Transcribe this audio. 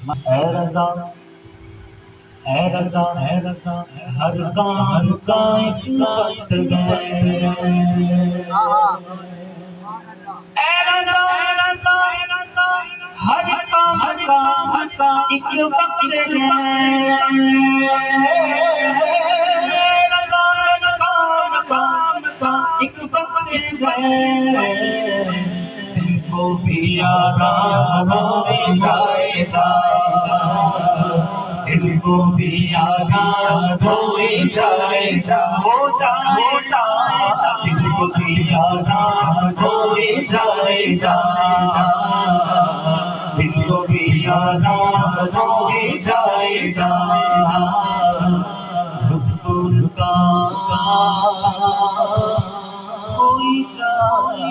है रज़ा हर काम का एक वक्त है। है रज़ा हर काम का एक वक्त है। रज़ा हर काम का एक वक्त है। दिल को भी आराम होने जाए दिल को भी आराम होए जाए हो जाए दिल को भी आराम होए जाए दिल को भी आराम होए जाए लुत्फुल का होए जाए